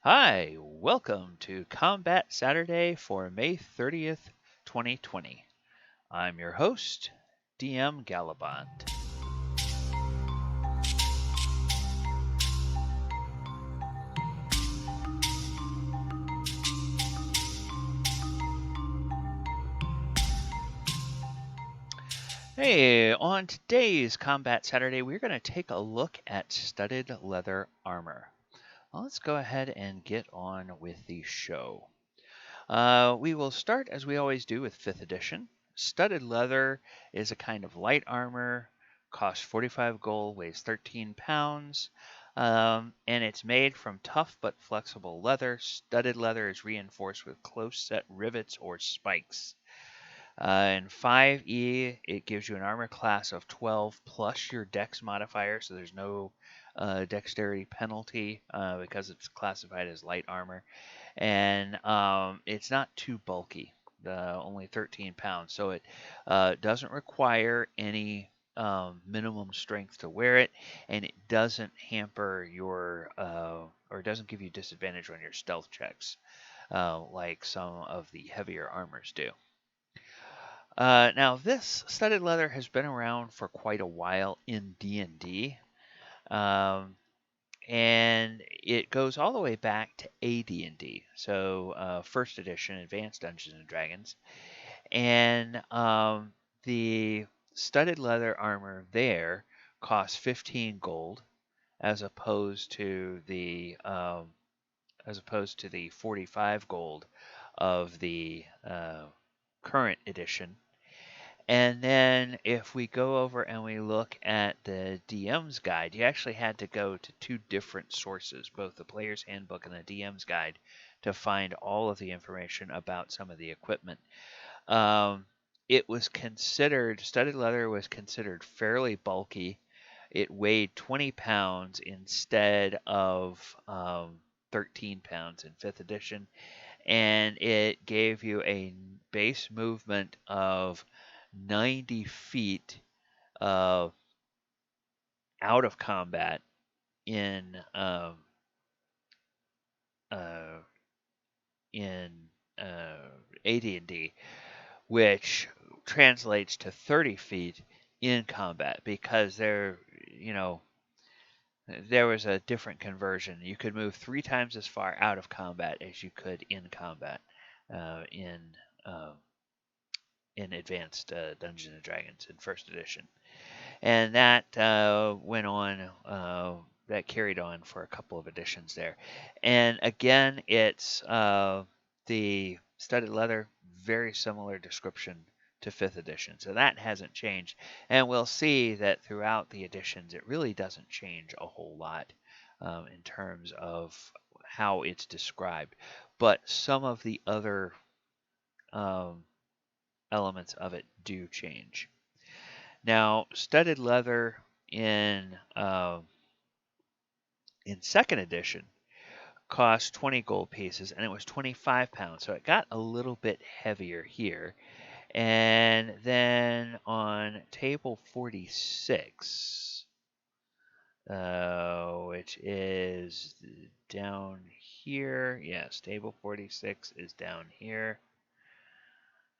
Hi, welcome to Combat Saturday for May 30th, 2020. I'm your host, DM Gallibond. Hey, on today's Combat Saturday, we're going to take a look at studded leather armor. Well, let's go ahead and get on with the show. We will start, as we always do, with 5th edition. Studded leather is a kind of light armor, costs 45 gold, weighs 13 pounds, and it's made from tough but flexible leather. Studded leather is reinforced with close-set rivets or spikes. In 5e, it gives you an armor class of 12 plus your dex modifier, so there's no dexterity penalty because it's classified as light armor. And it's not too bulky, only 13 pounds, so it doesn't require any minimum strength to wear it, and it doesn't hamper your or doesn't give you disadvantage on your stealth checks like some of the heavier armors do. Now, this studded leather has been around for quite a while in D&D, and it goes all the way back to AD&D, so first edition, Advanced Dungeons and Dragons, and the studded leather armor there costs 15 gold, as opposed to the 45 gold of the current edition. And then if we go over and we look at the DM's guide, you actually had to go to two different sources, both the player's handbook and the DM's guide, to find all of the information about some of the equipment. It was considered, studded leather was considered fairly bulky. It weighed 20 pounds instead of 13 pounds in 5th edition, and it gave you a base movement of 90 feet out of combat in in AD&D, which translates to 30 feet in combat, because there was a different conversion. You could move 3 times as far out of combat as you could in combat in Advanced Dungeons and Dragons in First Edition, and that went on. That carried on for a couple of editions there, and again, it's the studded leather, very similar description to 5th edition, so that hasn't changed, and we'll see that throughout the editions it really doesn't change a whole lot in terms of how it's described, but some of the other elements of it do change. Now, studded leather in 2nd edition cost 20 gold pieces, and it was 25 pounds, so it got a little bit heavier here. And then on table 46, which is down here, yes, table 46 is down here.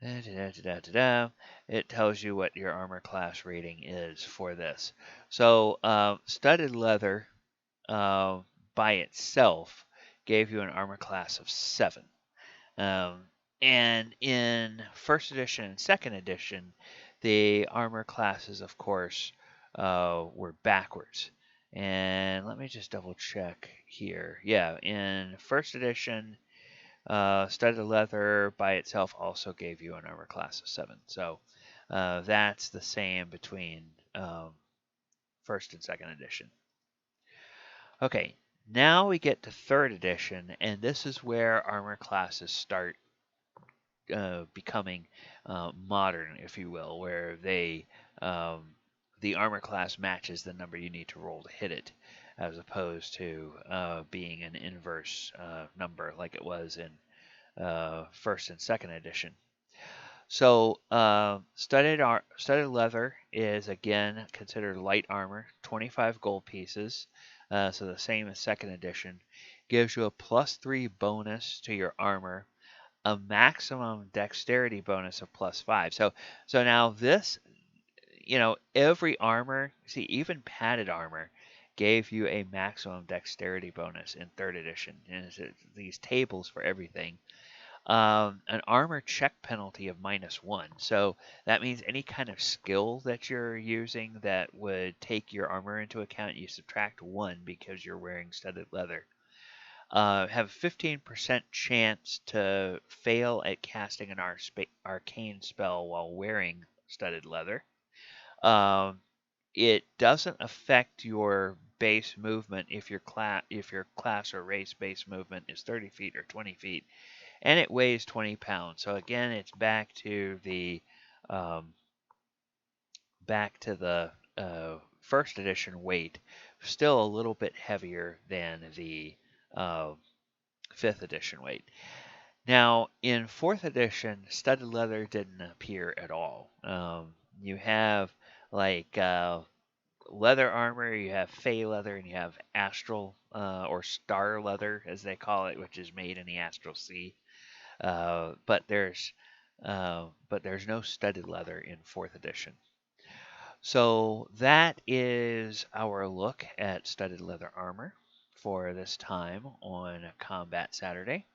It tells you what your armor class rating is for this. So studded leather by itself gave you an armor class of 7. And in 1st edition and 2nd edition, the armor classes, of course, were backwards. And let me just double check here. Yeah, in 1st edition, studded leather by itself also gave you an armor class of 7. So that's the same between 1st and 2nd edition. Okay, now we get to 3rd edition, and this is where armor classes start becoming modern, if you will, where the armor class matches the number you need to roll to hit it, as opposed to being an inverse number like it was in 1st and 2nd edition. So studded leather is again considered light armor, 25 gold pieces. so the same as second edition, gives you a +3 bonus to your armor, a maximum dexterity bonus of +5. So now this, every armor, see, even padded armor gave you a maximum dexterity bonus in third edition. And it's these tables for everything. An armor check penalty of -1. So that means any kind of skill that you're using that would take your armor into account, you subtract 1 because you're wearing studded leather. Have a 15% chance to fail at casting an arcane spell while wearing studded leather. It doesn't affect your base movement if your class or race base movement is 30 feet or 20 feet, and it weighs 20 pounds. So again, it's back to the um, first edition weight, still a little bit heavier than the fifth edition weight. Now, in fourth edition, studded leather didn't appear at all. You have like leather armor, you have fey leather, and you have astral or star leather, as they call it, which is made in the astral sea. But there's no studded leather in fourth edition. So that is our look at studded leather armor for this time on Combat Saturday.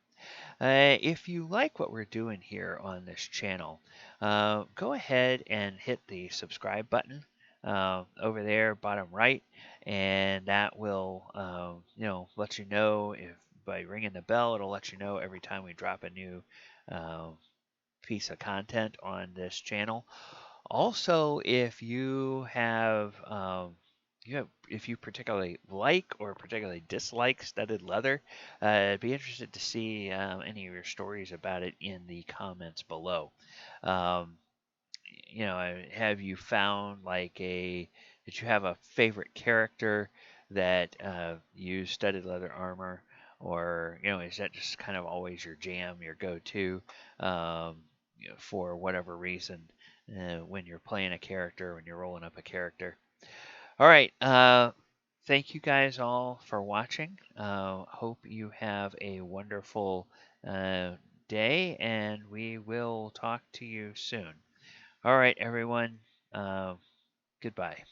If you like what we're doing here on this channel, go ahead and hit the subscribe button over there, bottom right, and that will, let you know if by ringing the bell, it'll let you know every time we drop a new uh, piece of content on this channel. Also, if if you particularly like or particularly dislike studded leather, I'd be interested to see any of your stories about it in the comments below. Um, have you found that you have a favorite character that used studded leather armor, or is that just kind of always your jam, your go-to, for whatever reason when you're playing a character, when you're rolling up a character? All right. Thank you guys all for watching. Hope you have a wonderful day, and we will talk to you soon. All right, everyone. Goodbye.